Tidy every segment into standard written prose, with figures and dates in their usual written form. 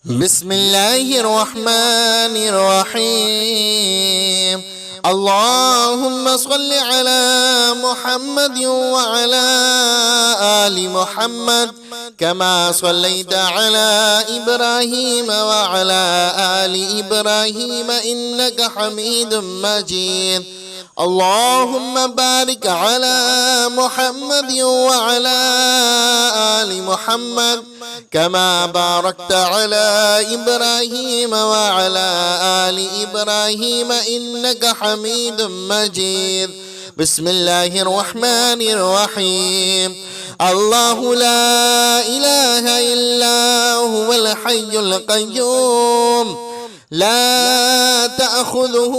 بسم الله الرحمن الرحيم. اللهم صل على محمد وعلى آل محمد كما صليت على إبراهيم وعلى آل إبراهيم إنك حميد مجيد. اللهم بارك على محمد وعلى آل محمد كما باركت على إبراهيم وعلى آل إبراهيم إنك حميد مجيد. بسم الله الرحمن الرحيم. الله لا إله إلا هو الحي القيوم لا تأخذه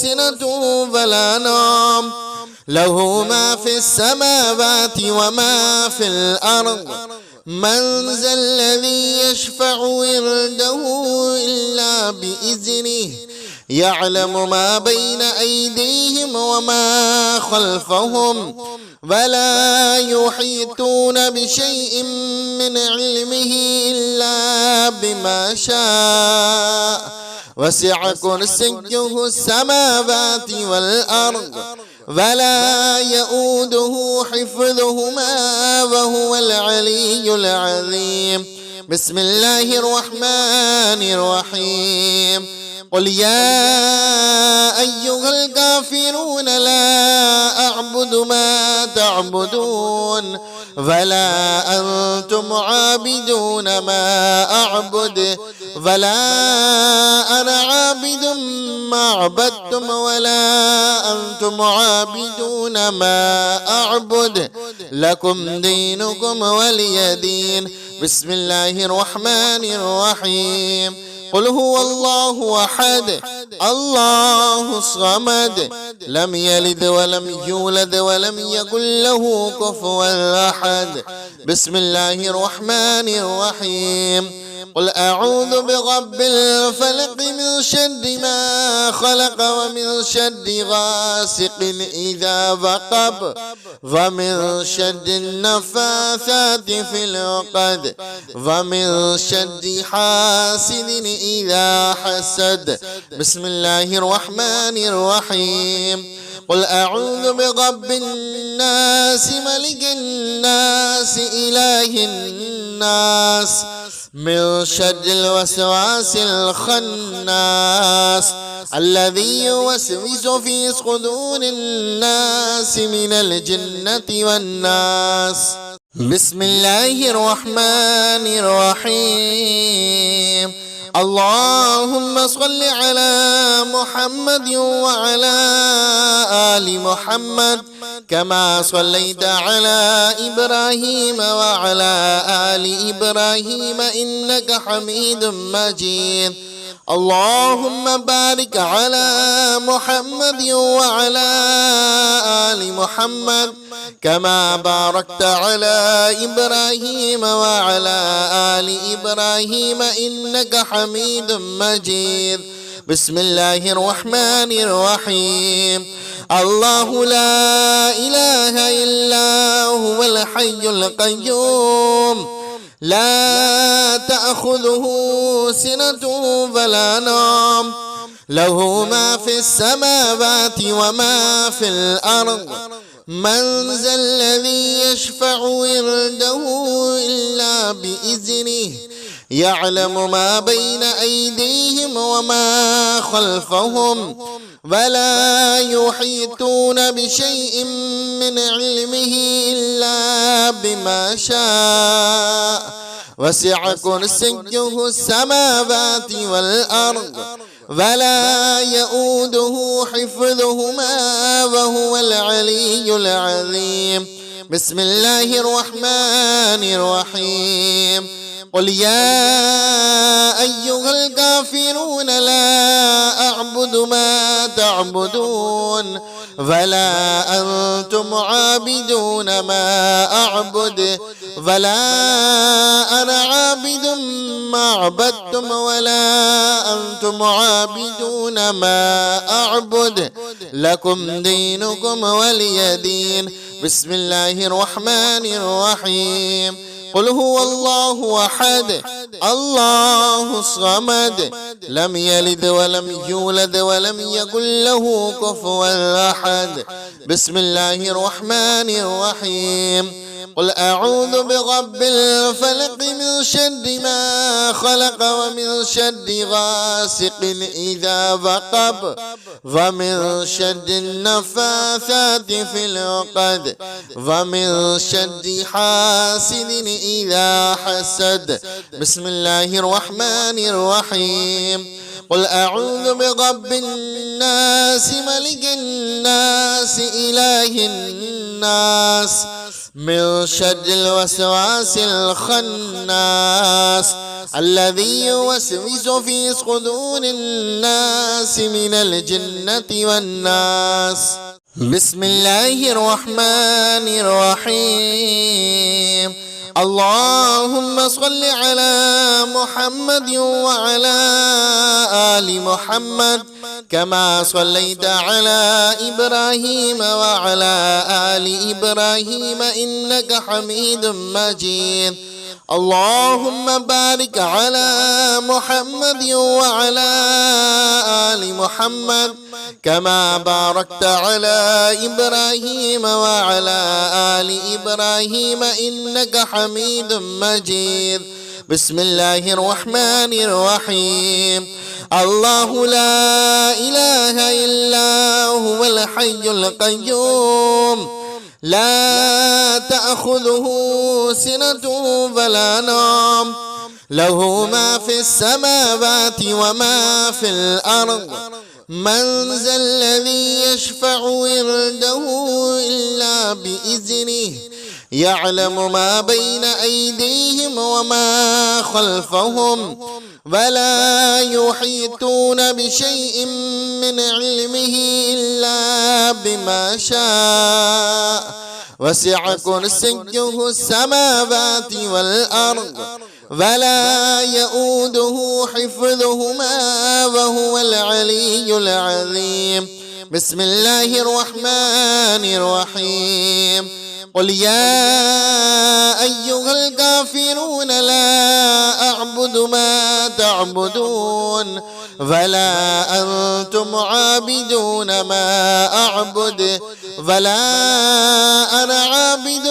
سنة ولا نوم له ما في السماوات وما في الأرض من ذا الذي يشفع عنده إلا بإذنه يعلم ما بين أيديهم وما خلفهم ولا يحيطون بشيء من علمه إلا بما شاء وسع كرسيه السماوات والأرض ولا يؤوده حفظهما وهو العلي العظيم. بسم الله الرحمن الرحيم. قل يا أيها الكافرون لا أعبد ما تعبدون ولا أنتم عابدون ما أعبد ولا أنا عابد ما عبدتم ولا أنتم عابدون ما أعبد لكم دينكم ولي دين. بسم الله الرحمن الرحيم. قل هو الله أحد الله الصمد لم يلد ولم يولد ولم يكن له كفوا أحد. بسم الله الرحمن الرحيم. قل أعوذ برب الفلق من شر ما خلق ومن شر غاسق إذا وقب ومن شر النفاثات في العقد ومن شر حاسد إذا حسد. بسم الله الرحمن الرحيم. قل أعوذ برب الناس ملك الناس إله الناس من شر الوسواس الخناس الذي يوسوس في صدور الناس من الجنة والناس. بسم الله الرحمن الرحيم. اللهم صل على محمد وعلى آل محمد كما صليت على إبراهيم وعلى آل إبراهيم إنك حميد مجيد. اللهم بارك على محمد وعلى آل محمد كما باركت على إبراهيم وعلى آل إبراهيم إنك حميد مجيد. بسم الله الرحمن الرحيم. الله لا إله إلا هو الحي القيوم لا تأخذه سنة ولا نوم له ما في السماوات وما في الأرض من ذا الذي يشفع عنده إلا بإذنه يعلم ما بين أيديهم وما خلفهم ولا يحيطون بشيء من علمه إلا بما شاء وسع كرسيه السماوات والأرض ولا يؤوده حفظهما وهو العلي العظيم. بسم الله الرحمن الرحيم. قل يا أيها الكافرون لا أعبد ما تعبدون ولا أنتم عابدون ما أعبد ولا أنا عابد ما عبدتم ولا أنتم عابدون ما أعبد لكم دينكم ولي دين. بسم الله الرحمن الرحيم. قل هو الله أحد الله الصمد لم يلد ولم يولد ولم يكن له كفوا أحد. بسم الله الرحمن الرحيم. قل أعوذ برب الفلق من شر ما خلق ومن شر غاسق إذا وقب ومن شر النفاثات في العقد ومن شر حاسد إذا حسد. بسم الله الرحمن الرحيم. قل أعوذ برب الناس ملك الناس إله الناس من شر الوسواس الخناس الذي يوسوس في صدور الناس من الجنة والناس. بسم الله الرحمن الرحيم. اللهم صل على محمد وعلى آل محمد كما صليت على إبراهيم وعلى آل إبراهيم إنك حميد مجيد. اللهم بارك على محمد وعلى آل محمد كما باركت على إبراهيم وعلى آل إبراهيم إنك حميد مجيد. بسم الله الرحمن الرحيم. الله لا إله إلا هو الحي القيوم لا تأخذه سنة ولا نوم له ما في السماوات وما في الأرض من ذا الذي يشفع عنده إلا بإذنه يعلم ما بين أيديهم وما خلفهم ولا يحيطون بشيء من علمه إلا بما شاء وسع كرسيه السماوات والأرض ولا يؤوده حفظهما وهو العلي العظيم. بسم الله الرحمن الرحيم. قل يا أيها الكافرون لا أعبد ما تعبدون ولا أنتم عابدون ما أعبد ولا أنا عابد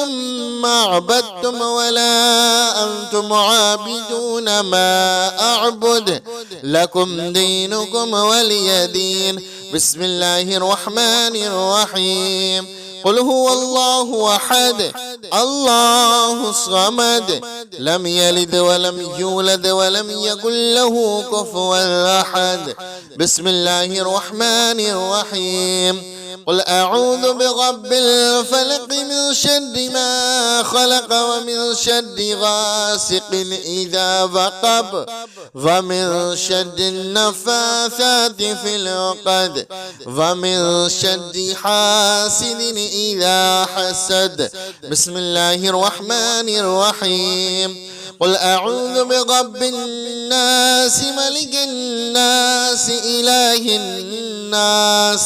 ما عبدتم ولا أنتم عابدون ما أعبد لكم دينكم ولي دين. بسم الله الرحمن الرحيم. قل هو الله أحد الله الصمد لم يلد ولم يولد ولم يكن له كفوا أحد. بسم الله الرحمن الرحيم. قل أعوذ برب الفلق من شر ما خلق ومن شر غاسق إذا وقب ومن شر النفاثات في العقد ومن شر حاسد إذا حسد. بسم الله الرحمن الرحيم. قل أعوذ برب الناس ملك الناس إله الناس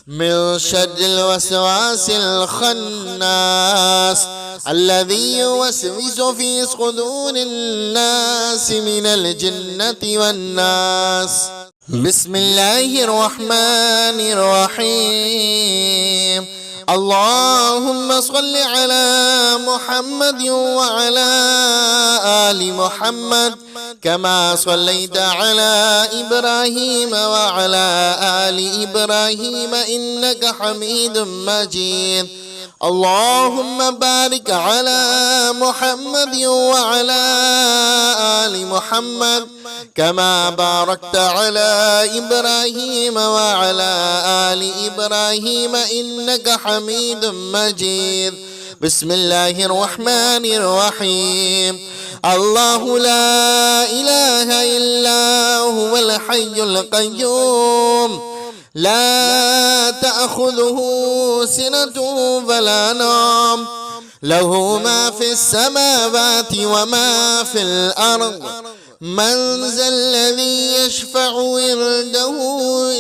من شر الوسواس الخناس الذي يوسوس في صدور الناس من الجنة والناس. بسم الله الرحمن الرحيم. اللهم صل على محمد وعلى آل محمد كما صليت على إبراهيم وعلى آل إبراهيم إنك حميد مجيد. اللهم بارك على محمد وعلى آل محمد كما باركت على إبراهيم وعلى آل إبراهيم إنك حميد مجيد. بسم الله الرحمن الرحيم. الله لا إله إلا هو الحي القيوم لا تأخذه سنة ولا نوم له ما في السماوات وما في الأرض من ذا الذي يشفع عنده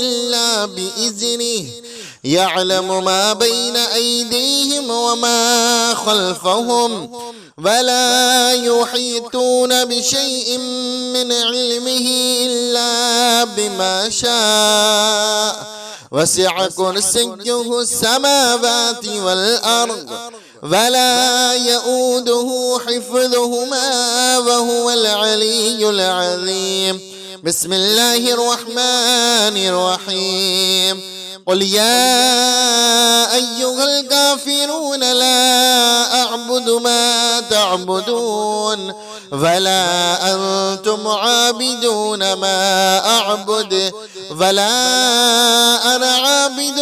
إلا بإذنه يعلم ما بين أيديهم وما خلفهم ولا يحيطون بشيء من علمه إلا بما شاء وسع كرسيه السماوات والأرض ولا يؤوده حفظهما وهو العلي العظيم. بسم الله الرحمن الرحيم. قل يا أيها الكافرون لا أعبد ما تعبدون ولا أنتم عابدون ما أعبد ولا أنا عابد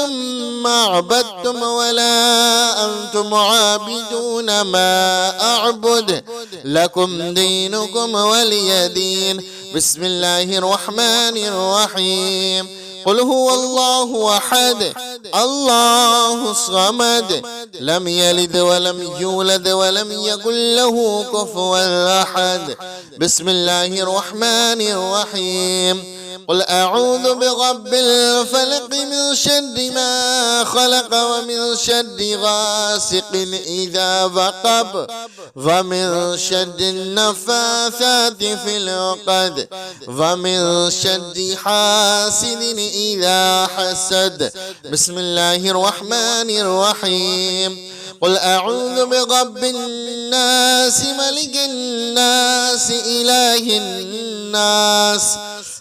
ما عبدتم ولا أنتم عابدون ما أعبد لكم دينكم ولي دين. بسم الله الرحمن الرحيم. قل هو الله أحد الله الصمد لم يلد ولم يولد ولم يكن له كفوا أحد. بسم الله الرحمن الرحيم. قل أعوذ برب الفلق من شر ما خلق ومن شر غاسق إذا وقب ومن شر النفاثات في العقد ومن شر حاسد إذا حسد. بسم الله الرحمن الرحيم. قل أعوذ برب الناس ملك الناس إله الناس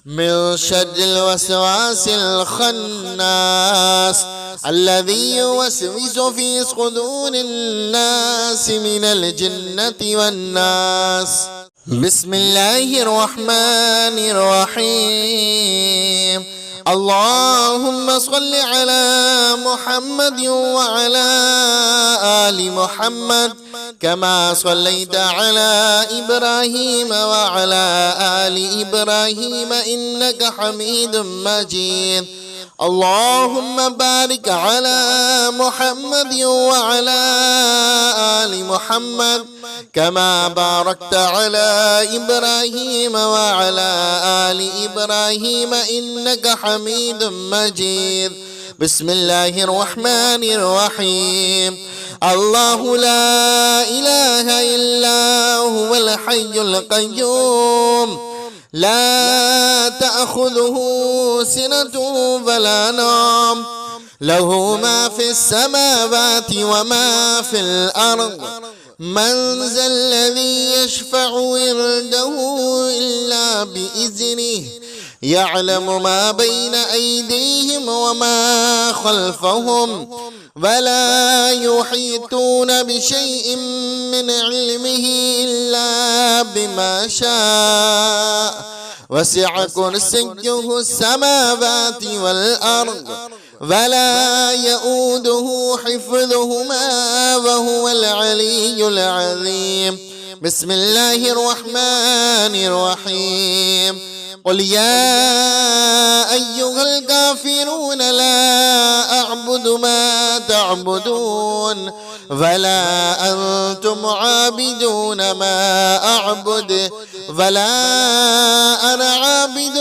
من شر الوسواس الخناس الذي يوسوس في صدور الناس من الجنة والناس. بسم الله الرحمن الرحيم. اللهم صل على محمد وعلى آل محمد كما صليت على إبراهيم وعلى آل إبراهيم إنك حميد مجيد. اللهم بارك على محمد وعلى آل محمد كما باركت على إبراهيم وعلى آل إبراهيم إنك حميد مجيد. بسم الله الرحمن الرحيم. الله لا إله إلا هو الحي القيوم لا تأخذه سنة ولا نوم له ما في السماوات وما في الأرض من ذا الذي يشفع عنده إلا بإذنه يعلم ما بين أيديهم وما خلفهم ولا يحيطون بشيء من علمه إلا بما شاء وسع كرسيه السماوات والأرض ولا يؤوده حفظهما وهو العلي العظيم. بسم الله الرحمن الرحيم. قل يا أيها الكافرون لا أعبد ما تعبدون ولا أنتم عابدون ما أعبد ولا أنا عابد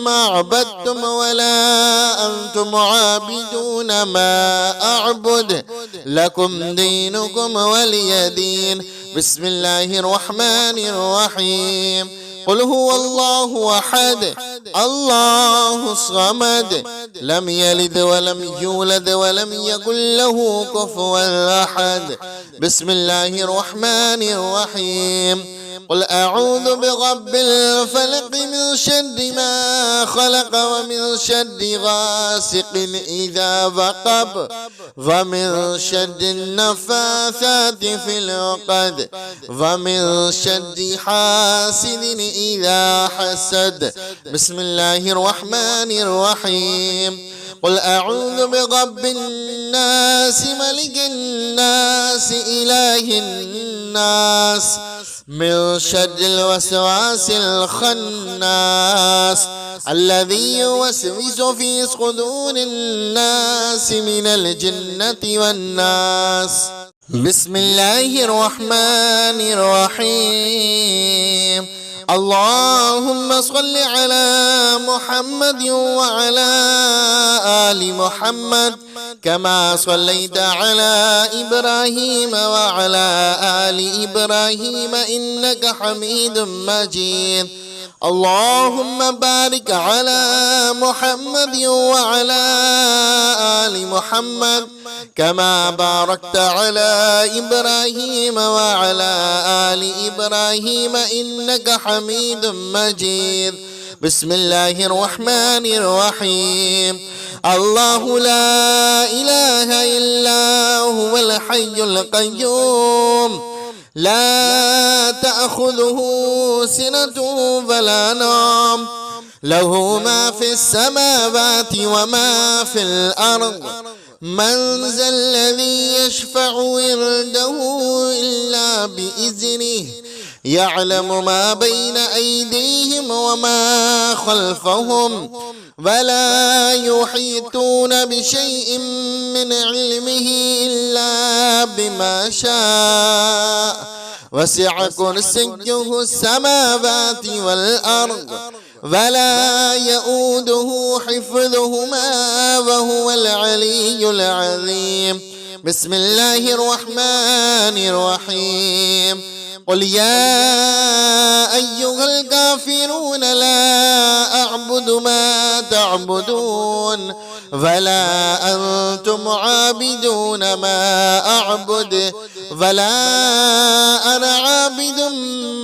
ما عبدتم ولا أنتم عابدون ما أعبد لكم دينكم ولي دين. بسم الله الرحمن الرحيم. قل هو الله أحد الله الصمد لم يلد ولم يولد ولم يكن له كفوا أحد. بسم الله الرحمن الرحيم. قل أعوذ برب الفلق من شر ما خلق ومن شر غاسق إذا وقب ومن شر النفاثات في العقد ومن شر حاسد إذا حسد. بسم الله الرحمن الرحيم. قل أعوذ برب الناس ملك الناس إله الناس من شر الوسواس الخناس الذي يوسوس في صدور الناس من الجنة والناس. بسم الله الرحمن الرحيم. اللهم صل على محمد وعلى آل محمد كما صليت على إبراهيم وعلى آل إبراهيم إنك حميد مجيد. اللهم بارك على محمد وعلى آل محمد كما باركت على إبراهيم وعلى آل إبراهيم إنك حميد مجيد. بسم الله الرحمن الرحيم. الله لا إله إلا هو الحي القيوم لا تأخذه سنة ولا نوم له ما في السماوات وما في الأرض من ذا الذي يشفع عنده إلا بإذنه يعلم ما بين أيديهم وما خلفهم ولا يحيطون بشيء من علمه إلا بما شاء وسع كرسيه السماوات والأرض ولا يؤوده حفظهما وهو العلي العظيم. بسم الله الرحمن الرحيم. قل يا أيها الكافرون لا أعبد ما تعبدون ولا أنتم عابدون ما أعبد ولا أنا عابد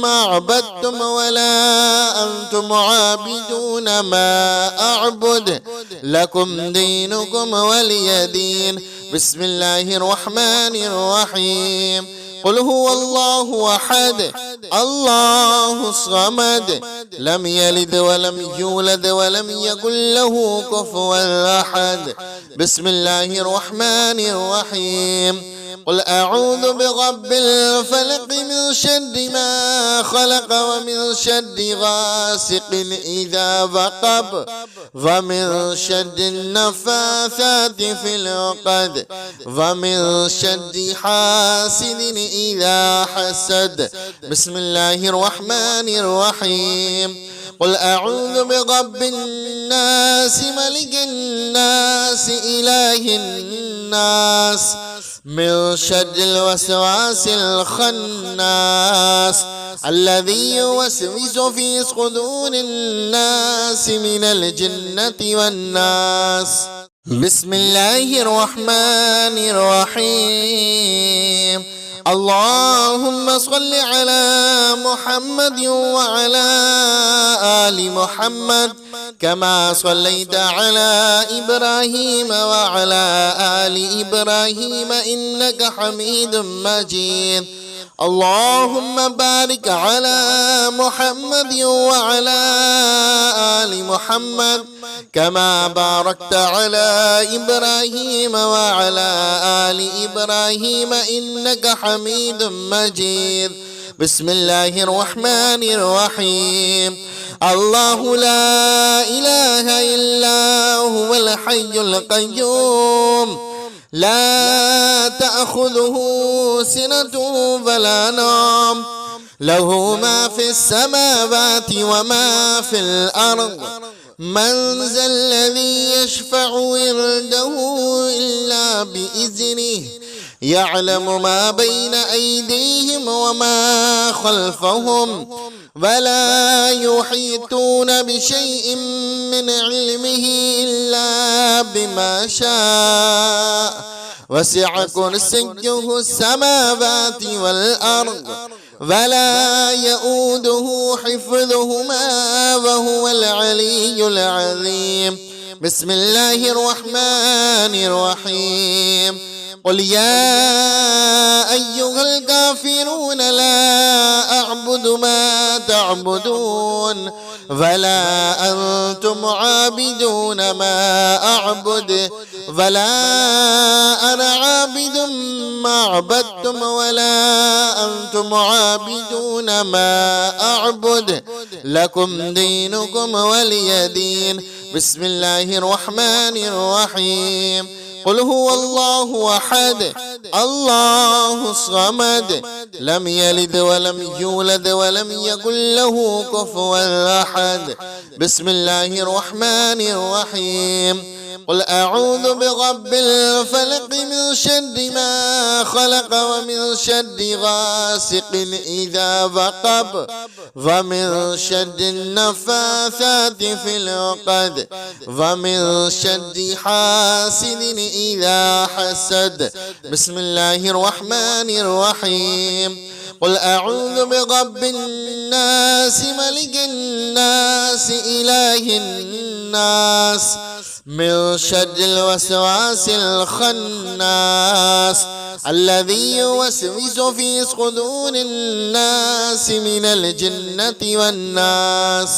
ما عبدتم ولا أنتم عابدون ما أعبد لكم دينكم ولي دين. بسم الله الرحمن الرحيم. قل هو الله أحد الله الصمد لم يلد ولم يولد ولم يكن له كفوا أحد. بسم الله الرحمن الرحيم. قل أعوذ برب الفلق من شر ما خلق ومن شر غاسق إذا وقب ومن شر النفاثات في العقد ومن شر حاسد إذا حسد. بسم الله الرحمن الرحيم. قل أعوذ برب الناس ملك الناس إله الناس من شر الوسواس الخناس الذي يوسوس في صدور الناس من الجنة والناس. بسم الله الرحمن الرحيم. اللهم صل على محمد وعلى آل محمد كما صليت على إبراهيم وعلى آل إبراهيم إنك حميد مجيد. اللهم بارك على محمد وعلى آل محمد كما باركت على إبراهيم وعلى آل إبراهيم إنك حميد مجيد. بسم الله الرحمن الرحيم. الله لا إله إلا هو الحي القيوم لا تأخذه سنة ولا نوم له ما في السماوات وما في الأرض من ذا الذي يشفع عنده إلا بإذنه يعلم ما بين أيديهم وما خلفهم ولا يحيطون بشيء من علمه إلا بما شاء وسع كرسيه السماوات والأرض ولا يؤوده حفظهما وهو العلي العظيم. بسم الله الرحمن الرحيم. قل يا أيها الكافرون لا أعبد ما تعبدون ولا أنتم عابدون ما أعبد ولا أنا عابد ما عبدتم ولا أنتم عابدون ما أعبد لكم دينكم ولي دين. بسم الله الرحمن الرحيم. قل هو الله أحد الله الصمد لم يلد ولم يولد ولم يكن له كفوا أحد. بسم الله الرحمن الرحيم. قل أعوذ برب الفلق من شر ما خلق ومن شر غاسق إذا وقب ومن شر النفاثات في العقد ومن شر حاسد إذا حسد. بسم الله الرحمن الرحيم. قل أعوذ برب الناس ملك الناس إله الناس من شر الوسواس الخناس الذي يوسوس في صدور الناس من الجنة والناس.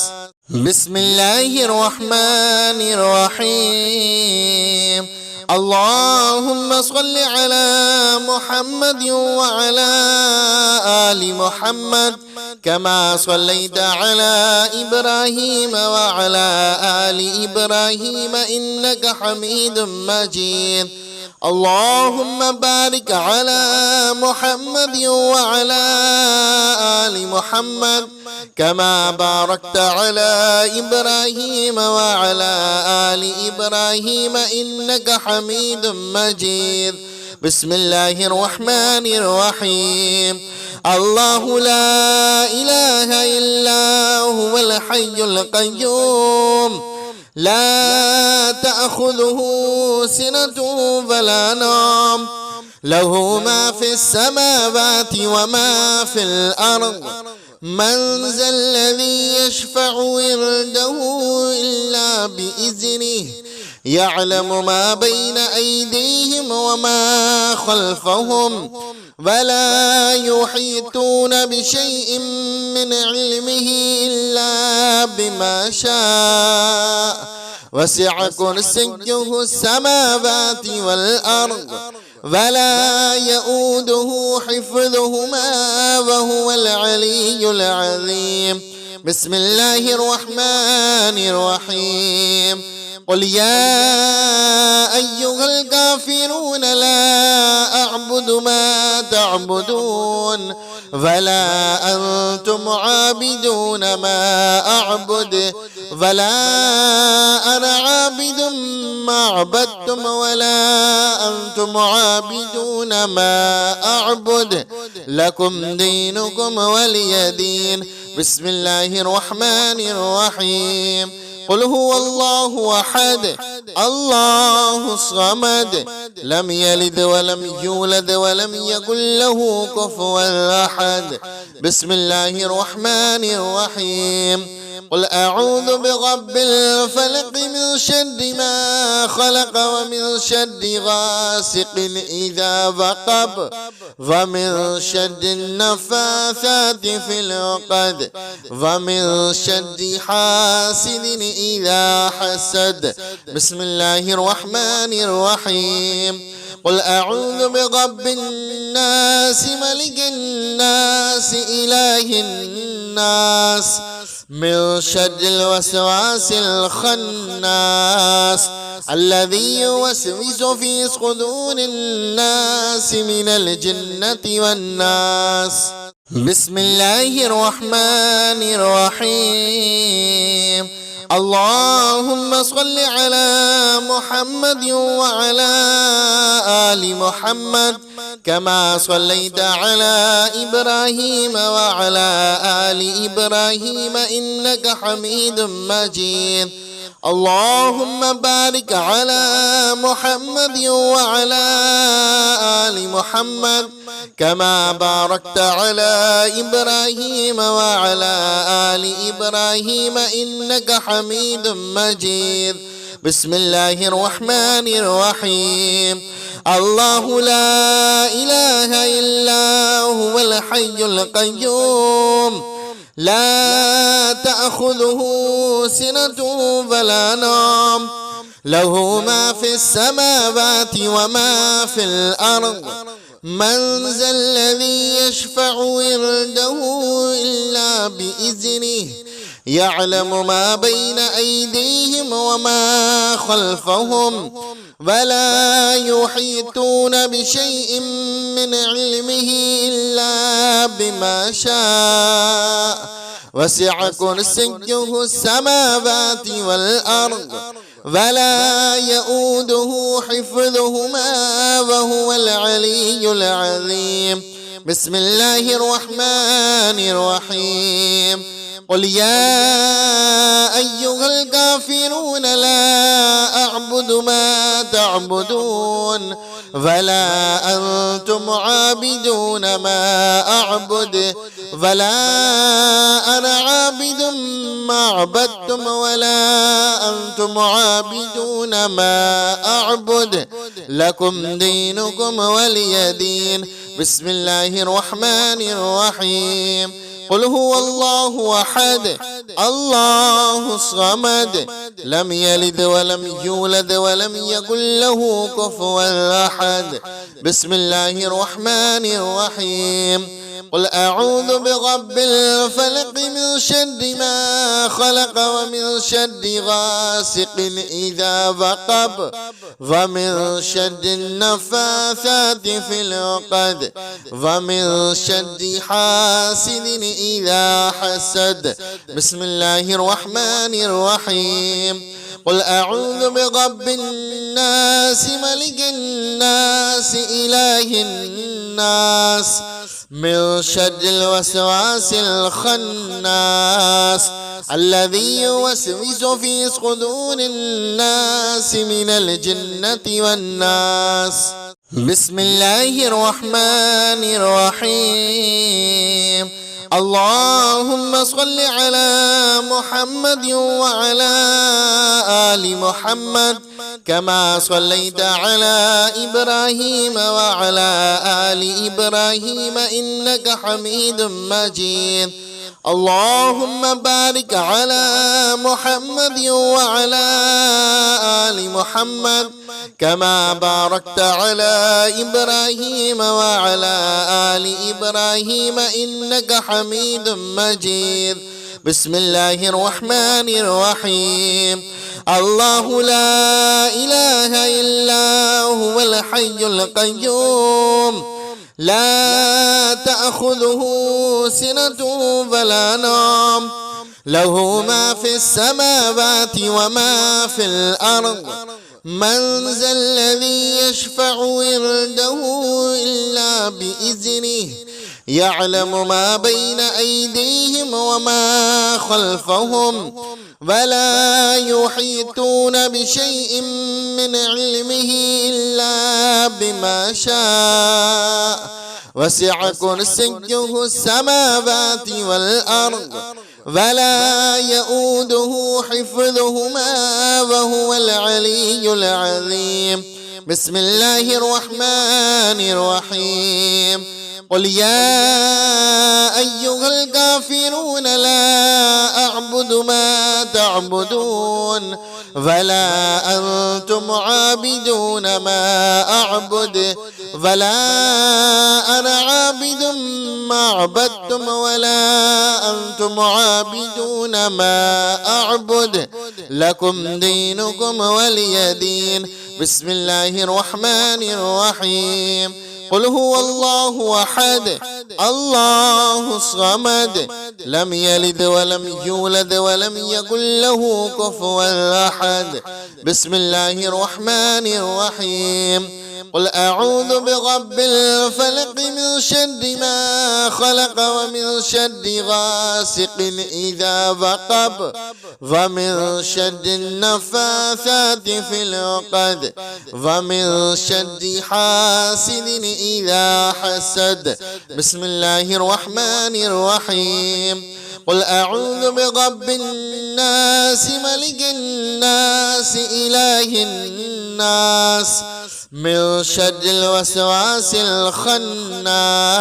بسم الله الرحمن الرحيم. اللهم صل على محمد وعلى آل محمد كما صليت على إبراهيم وعلى آل إبراهيم إنك حميد مجيد. اللهم بارك على محمد وعلى آل محمد كما باركت على إبراهيم وعلى آل إبراهيم إنك حميد مجيد. بسم الله الرحمن الرحيم. الله لا إله إلا هو الحي القيوم لا تأخذه سنة ولا نوم له ما في السماوات وما في الأرض من ذا الذي يشفع عنده إلا بإذنه يعلم ما بين أيديهم وما خلفهم ولا يحيطون بشيء من علمه إلا بما شاء وسع كرسيه السماوات والأرض ولا يؤوده حفظهما وهو العلي العظيم. بسم الله الرحمن الرحيم. قل يا أيها الكافرون لا أعبد ما تعبدون ولا أنتم عابدون ما أعبد ولا أنا عابد ما عبدتم ولا أنتم عابدون ما أعبد لكم دينكم ولي دين. بسم الله الرحمن الرحيم. قل هو الله أحد الله الصمد لم يلد ولم يولد ولم يكن له كفوا أحد. بسم الله الرحمن الرحيم. قل أعوذ برب الفلق من شر ما خلق ومن شر غاسق إذا وقب ومن شر النفاثات في العقد ومن شر حاسد إذا حسد. بسم الله الرحمن الرحيم. قل أعوذ برب الناس ملك الناس إله الناس من شر الوسواس الخناس الذي يوسوس في صدور الناس من الجنة والناس. بسم الله الرحمن الرحيم. اللهم صل على محمد وعلى آل محمد كما صليت على إبراهيم وعلى آل إبراهيم إنك حميد مجيد. اللهم بارك على محمد وعلى آل محمد كما باركت على إبراهيم وعلى آل إبراهيم إنك حميد مجيد. بسم الله الرحمن الرحيم. الله لا إله إلا هو الحي القيوم لا تأخذه سنة ولا نوم له ما في السماوات وما في الأرض من ذا الذي يشفع عنده إلا بإذنه يعلم ما بين أيديهم وما خلفهم ولا يحيطون بشيء من علمه إلا بما شاء وسع كرسيه السماوات والأرض ولا يؤوده حفظهما وهو العلي العظيم. بسم الله الرحمن الرحيم. قل يا أيها الكافرون لا أعبد ما تعبدون ولا أنتم عابدون ما أعبد ولا أنا عابد ما عبدتم ولا أنتم عابدون ما أعبد لكم دينكم ولي دين. بسم الله الرحمن الرحيم. قل هو الله أحد الله الصمد لم يلد ولم يولد ولم يكن له كفوا أحد. بسم الله الرحمن الرحيم. قل أعوذ برب الفلق من شر ما خلق ومن شر غاسق إذا وقب ومن شر النفاثات في العقد ومن شر حاسد إذا حسد. بسم الله الرحمن الرحيم. قل أعوذ برب الناس ملك الناس إله الناس من شر الوسواس الخناس الذي يوسوس في صدور الناس من الجنة والناس. بسم الله الرحمن الرحيم. اللهم صل على محمد وعلى آل محمد كما صليت على إبراهيم وعلى آل إبراهيم إنك حميد مجيد. اللهم بارك على محمد وعلى آل محمد كما باركت على إبراهيم وعلى آل إبراهيم إنك حميد مجيد. بسم الله الرحمن الرحيم. الله لا إله إلا هو الحي القيوم لا تأخذه سنة ولا نوم له ما في السماوات وما في الأرض. من ذا الذي يشفع عنده إلا بإذنه يعلم ما بين أيديهم وما خلفهم ولا يحيطون بشيء من علمه إلا بما شاء وسع كرسيه السماوات والأرض ولا يؤوده حفظهما وهو العلي العظيم. بسم الله الرحمن الرحيم. قل يا أيها الكافرون لا أعبد ما تعبدون ولا أنتم عابدون ما أعبد ولا أنا عابد ما عبدتم ولا أنتم عابدون ما أعبد لكم دينكم ولي دين. بسم الله الرحمن الرحيم. قل هو الله أحد الله الصمد لم يلد ولم يولد ولم يكن له كفوا أحد. بسم الله الرحمن الرحيم. قل أعوذ برب الفلق من شر ما خلق ومن شر غاسق إذا وقب ومن شر النفاثات في العقد ومن شر حاسد إذا حسد. بسم الله الرحمن الرحيم. قل أعوذ برب الناس ملك الناس إله الناس من شر الوسواس الخناس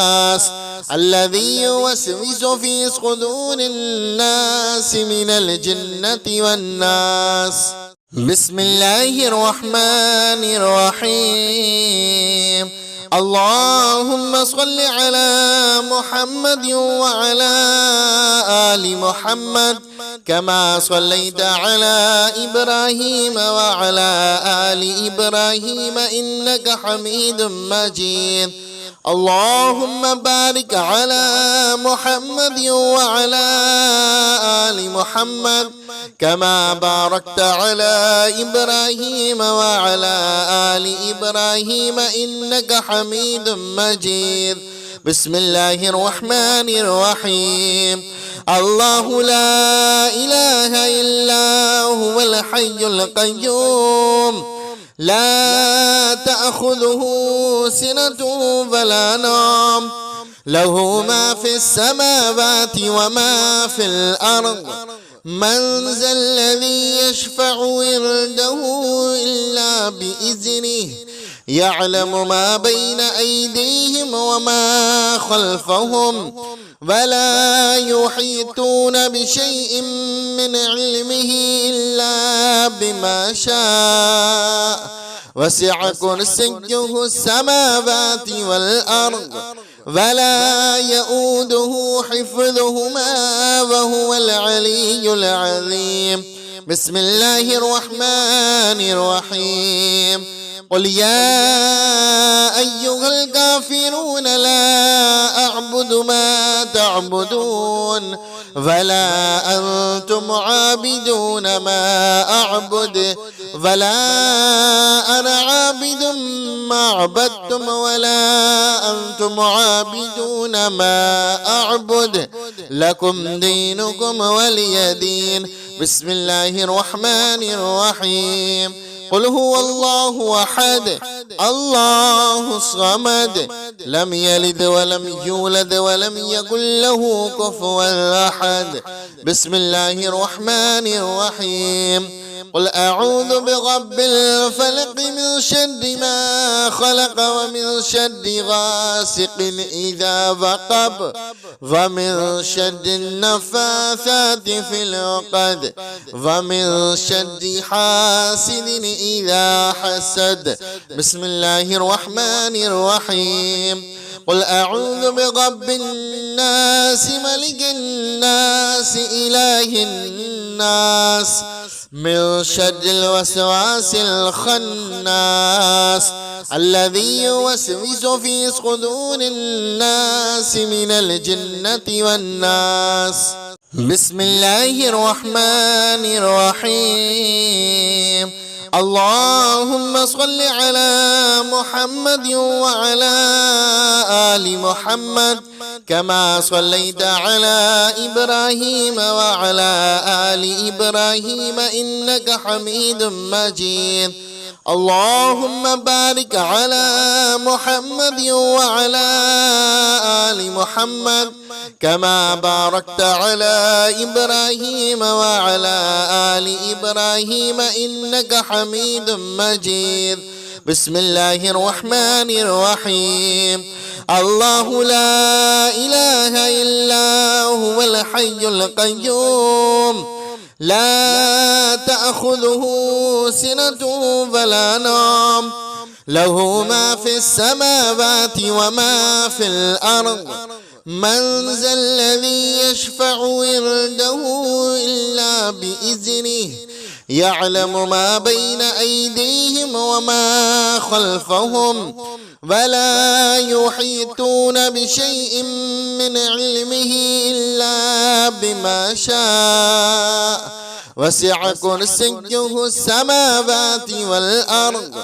الذي يوسوس في صدور الناس من الجنة والناس. بسم الله الرحمن الرحيم. اللهم صل على محمد وعلى آل محمد كما صليت على إبراهيم وعلى آل إبراهيم إنك حميد مجيد. اللهم بارك على محمد وعلى آل محمد كما باركت على إبراهيم وعلى آل إبراهيم إنك حميد مجيد. بسم الله الرحمن الرحيم. الله لا إله إلا هو الحي القيوم لا تأخذه سنة ولا نوم له ما في السماوات وما في الأرض من ذا الذي يشفع عنده إلا بإذنه يعلم ما بين أيديهم وما خلفهم ولا يحيطون بشيء من علمه إلا بما شاء وسع كرسيه السماوات والأرض ولا يؤوده حفظهما وهو العلي العظيم. بسم الله الرحمن الرحيم. قل يا أيها الكافرون لا أعبد ما تعبدون ولا أنتم عابدون ما أعبد ولا أنا عابد ما عبدتم ولا أنتم عابدون ما أعبد لكم دينكم ولي دين. بسم الله الرحمن الرحيم. قل هو الله أحد الله الصمد لم يلد ولم يولد ولم يكن له كفوا أحد. بسم الله الرحمن الرحيم. قل أعوذ برب الفلق من شر ما خلق ومن شر غاسق إذا وقب ومن شر النفاثات في العقد ومن شر حاسد إذا حسد. بسم الله الرحمن الرحيم. قل أعوذ برب الناس ملك الناس إله الناس من شر الوسواس الخناس الذي يوسوس في صدور الناس من الجنة والناس. بسم الله الرحمن الرحيم. اللهم صل على محمد وعلى آل محمد كما صليت على إبراهيم وعلى آل إبراهيم إنك حميد مجيد. اللهم بارك على محمد وعلى آل محمد كما باركت على إبراهيم وعلى آل إبراهيم إنك حميد مجيد. بسم الله الرحمن الرحيم. الله لا إله إلا هو الحي القيوم لا تأخذه سنة ولا نوم له ما في السماوات وما في الأرض من ذا الذي يشفع عنده إلا بإذنه يعلم ما بين أيديهم وما خلفهم ولا يحيطون بشيء من علمه إلا بما شاء وسع كرسيه السماوات والأرض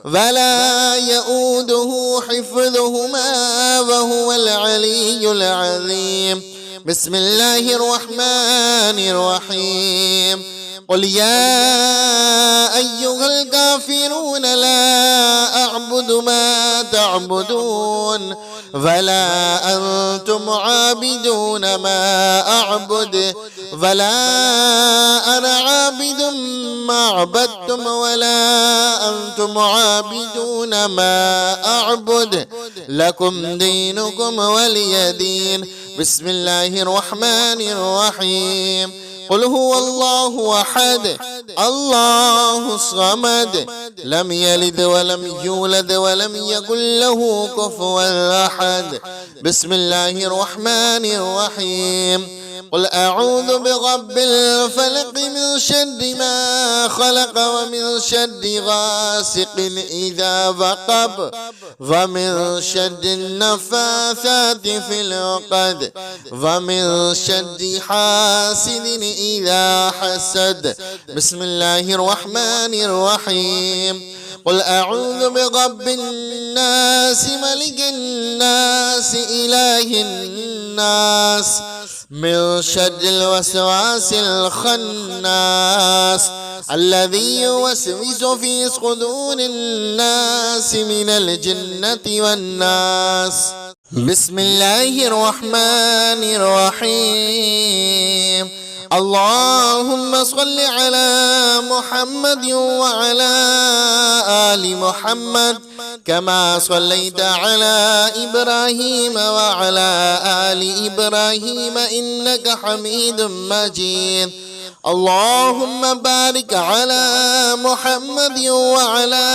ولا يؤوده حفظهما وهو العلي العظيم. بسم الله الرحمن الرحيم. قل يا أيها الكافرون لا أعبد ما تعبدون ولا أنتم عابدون ما أعبد ولا أنا عابد ما عبدتم ولا أنتم عابدون ما أعبد لكم دينكم ولي دين. بسم الله الرحمن الرحيم. قل هو الله أحد الله الصمد لم يلد ولم يولد ولم يكن له كفوا أحد. بسم الله الرحمن الرحيم. قل أعوذ برب الفلق من شر ما خلق ومن شر غاسق إذا وقب ومن شر النفاثات في العقد ومن شر حاسد إذا حسد. بسم الله الرحمن الرحيم. قل أعوذ برب الناس ملك الناس إله الناس من شر الوسواس الخناس الذي يوسوس في صدور الناس من الجنة والناس. بسم الله الرحمن الرحيم. اللهم صل على محمد وعلى آل محمد كما صليت على إبراهيم وعلى آل إبراهيم إنك حميد مجيد. اللهم بارك على محمد وعلى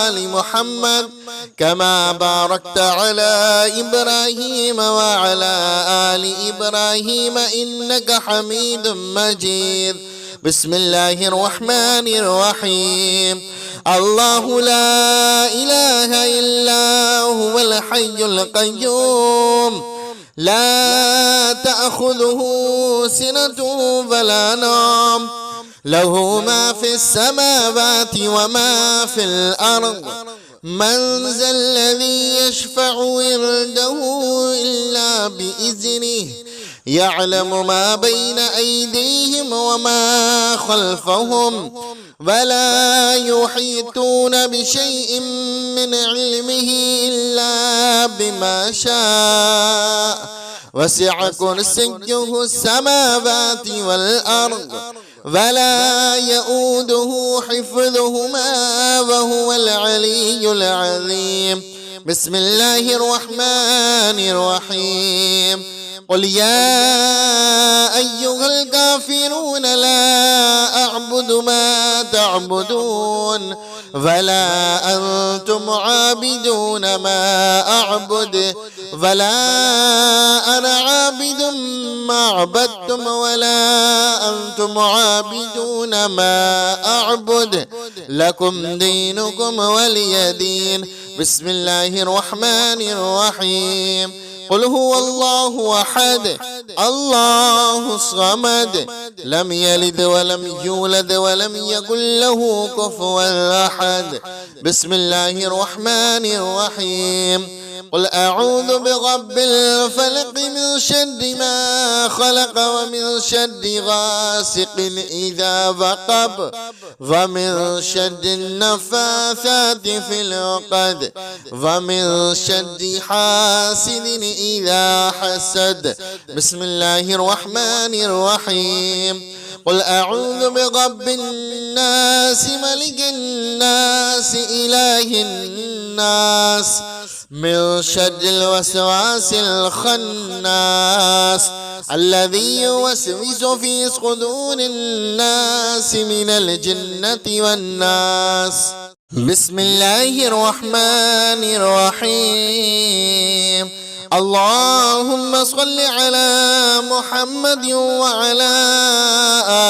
آل محمد كما باركت على إبراهيم وعلى آل إبراهيم إنك حميد مجيد. بسم الله الرحمن الرحيم. الله لا إله إلا هو الحي القيوم لا تأخذه سنة ولا نوم له ما في السماوات وما في الأرض من ذا الذي يشفع عنده إلا بإذنه يعلم ما بين أيديهم وما خلفهم ولا يحيطون بشيء من علمه إلا بما شاء وسع كرسيه السماوات والأرض ولا يؤوده حفظهما وهو العلي العظيم. بسم الله الرحمن الرحيم. قل يا أيها الكافرون لا أعبد ما تعبدون ولا أنتم عابدون ما أعبد ولا أنا عابد ما عبدتم ولا أنتم عابدون ما أعبد لكم دينكم ولي دين. بسم الله الرحمن الرحيم. قل هو الله أحد الله الصمد لم يلد ولم يولد ولم يكن له كفوا أحد. بسم الله الرحمن الرحيم. قل أعوذ برب الفلق من شر ما خلق ومن شر غاسق إذا وقب ومن شر النفاثات في العقد ومن شر حاسد إذا حسد. بسم الله الرحمن الرحيم. قل أعوذ برب الناس ملك الناس إله الناس من شر الوسواس الخناس الذي يوسوس في صدور الناس من الجنة والناس. بسم الله الرحمن الرحيم. اللهم صل على محمد وعلى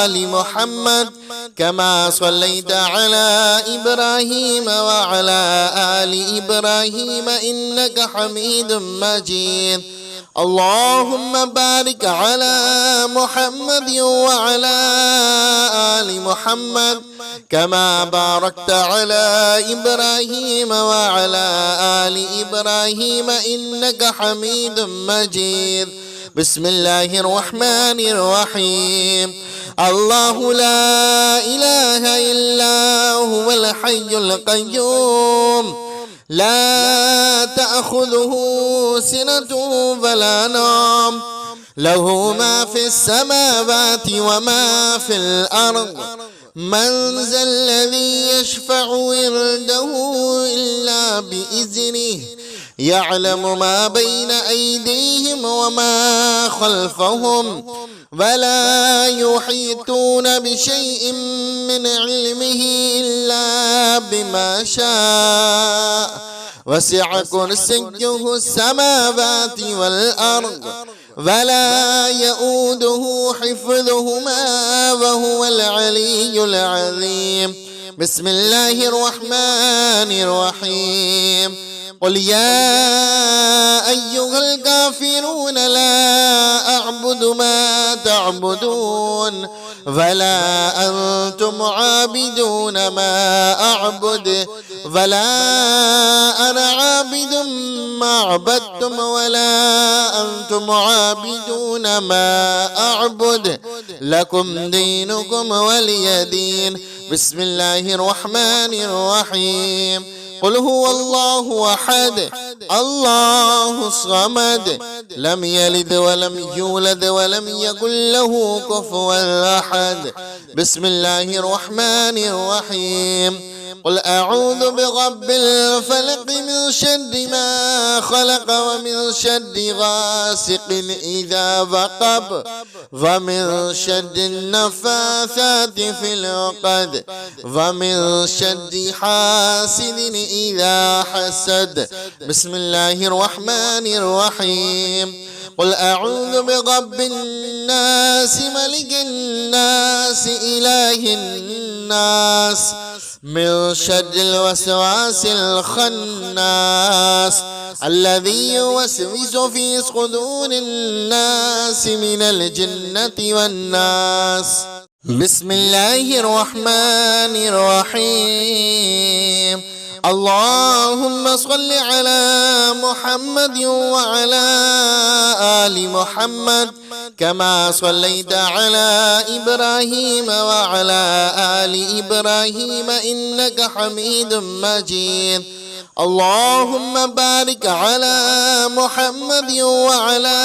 آل محمد كما صليت على إبراهيم وعلى آل إبراهيم إنك حميد مجيد. اللهم بارك على محمد وعلى آل محمد كما باركت على إبراهيم وعلى آل إبراهيم إنك حميد مجيد. بسم الله الرحمن الرحيم. الله لا إله إلا هو الحي القيوم لا تأخذه سنة ولا نوم له ما في السماوات وما في الأرض من ذا الذي يشفع عنده إلا بإذنه يعلم ما بين أيديهم وما خلفهم ولا يحيطون بشيء من علمه إلا بما شاء وسع كرسيه السماوات والأرض ولا يؤوده حفظهما وهو العلي العظيم. بسم الله الرحمن الرحيم. قل يا أيها الكافرون لا أعبد ما تعبدون ولا أنتم عابدون ما أعبد ولا أنا عابد ما عبدتم ولا أنتم عابدون ما أعبد لكم دينكم ولي دين. بسم الله الرحمن الرحيم. قل هو الله أحد الله الصمد لم يلد ولم يولد ولم يكن له كفوا أحد. بسم الله الرحمن الرحيم. قل أعوذ برب الفلق من شر ما خلق ومن شر غاسق إذا وقب ومن شر النفاثات في العقد ومن شر حاسد إذا حسد. بسم الله الرحمن الرحيم. قل أعوذ برب الناس ملك الناس إله الناس من شر الوسواس الخناس الذي يوسوس في صدور الناس من الجنة والناس. بسم الله الرحمن الرحيم. اللهم صل على محمد وعلى آل محمد كما صليت على إبراهيم وعلى آل إبراهيم إنك حميد مجيد. اللهم بارك على محمد وعلى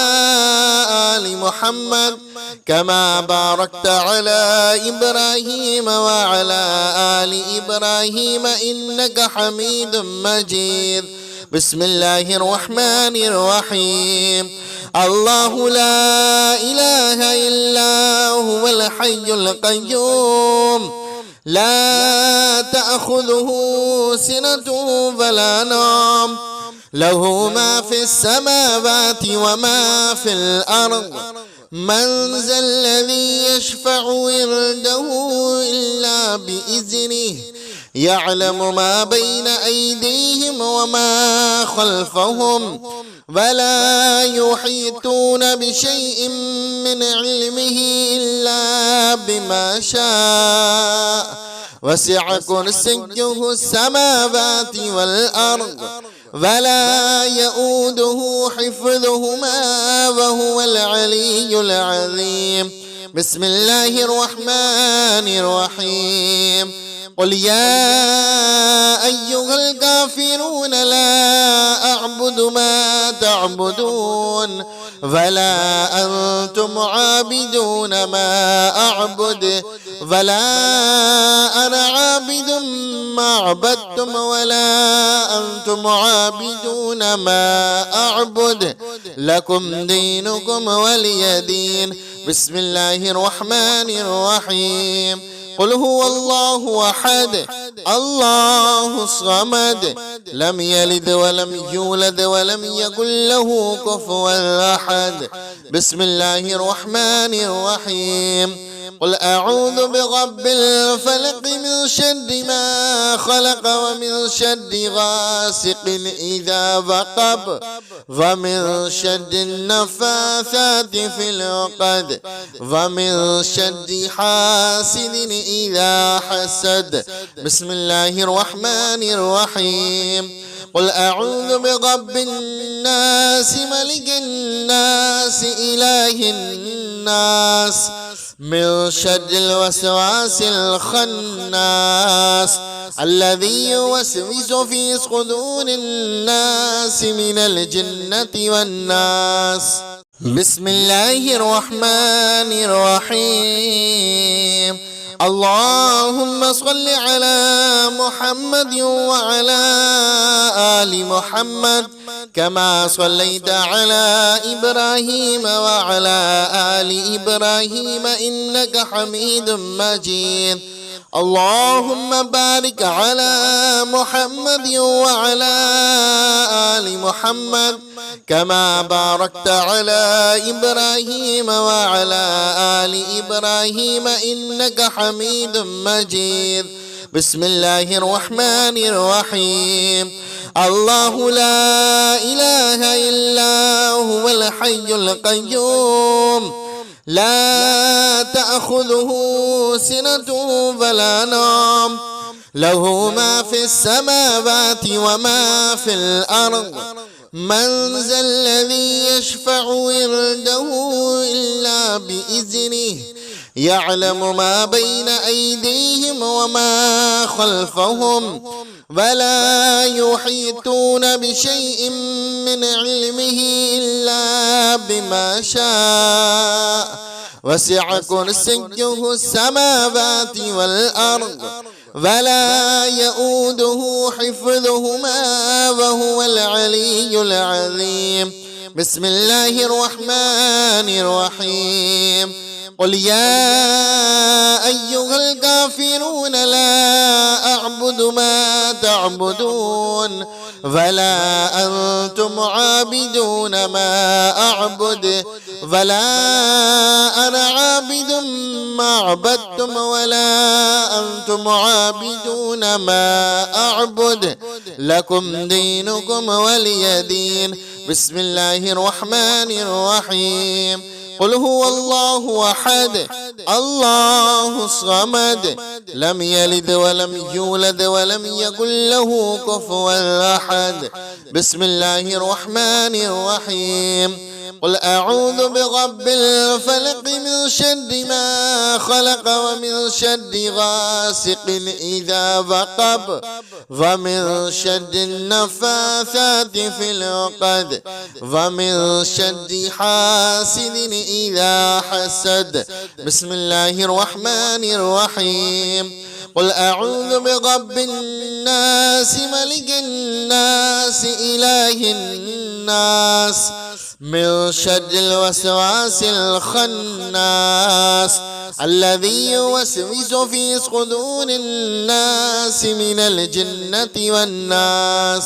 آل محمد كما باركت على إبراهيم وعلى آل إبراهيم إنك حميد مجيد. بسم الله الرحمن الرحيم. الله لا إله إلا هو الحي القيوم لا تأخذه سنة ولا نوم له ما في السماوات وما في الأرض. من ذا الذي يشفع عنده إلا بإذنه يعلم ما بين أيديهم وما خلفهم ولا يحيطون بشيء من علمه إلا بما شاء وسع كرسيه السماوات والأرض ولا يؤوده حفظهما وهو العلي العظيم. بسم الله الرحمن الرحيم. قل يا أيها الكافرون لا أعبد ما تعبدون ولا أنتم عابدون ما أعبد ولا أنا عابد ما عبدتم ولا أنتم عابدون ما أعبد لكم دينكم ولي دين. بسم الله الرحمن الرحيم. قل هو الله أحد الله الصمد لم يلد ولم يولد ولم يكن له كفوا أحد. بسم الله الرحمن الرحيم. قل أعوذ برب الفلق من شر ما خلق ومن شر غاسق إذا وقب ومن شر النفاثات في العقد ومن شر حاسد إذا حسد. بسم الله الرحمن الرحيم. قل أعوذ برب الناس ملك الناس إله الناس من شر الوسواس الخناس الذي يوسوس في صدور الناس من الجنة والناس. بسم الله الرحمن الرحيم. اللهم صل على محمد وعلى آل محمد كما صليت على إبراهيم وعلى آل إبراهيم إنك حميد مجيد. اللهم بارك على محمد وعلى آل محمد كما باركت على إبراهيم وعلى آل إبراهيم إنك حميد مجيد. بسم الله الرحمن الرحيم. الله لا إله إلا هو الحي القيوم لا تأخذه سنة ولا نوم له ما في السماوات وما في الأرض من ذا الذي يشفع عنده إلا بإذنه يعلم ما بين أيديهم وما خلفهم ولا يحيطون بشيء من علمه إلا بما شاء وسع كرسيه السماوات والأرض ولا يؤوده حفظهما وهو العلي العظيم. بسم الله الرحمن الرحيم. قل يا أيها الكافرون لا أعبد ما تعبدون ولا أنتم عابدون ما أعبد ولا أنا عابد ما عبدتم ولا أنتم عابدون ما أعبد لكم دينكم ولي دين. بسم الله الرحمن الرحيم. قل هو الله أحد الله الصمد لم يلد ولم يولد ولم يكن له كفوا أحد. بسم الله الرحمن الرحيم. قل أعوذ برب الفلق من شر ما خلق ومن شر غاسق إذا وقب ومن شر النفاثات في العقد ومن شر حاسد إذا حسد. بسم الله الرحمن الرحيم. قل أعوذ برب الناس ملك الناس إله الناس من شر الوسواس الخناس الذي يوسوس في صدور الناس من الجنة والناس.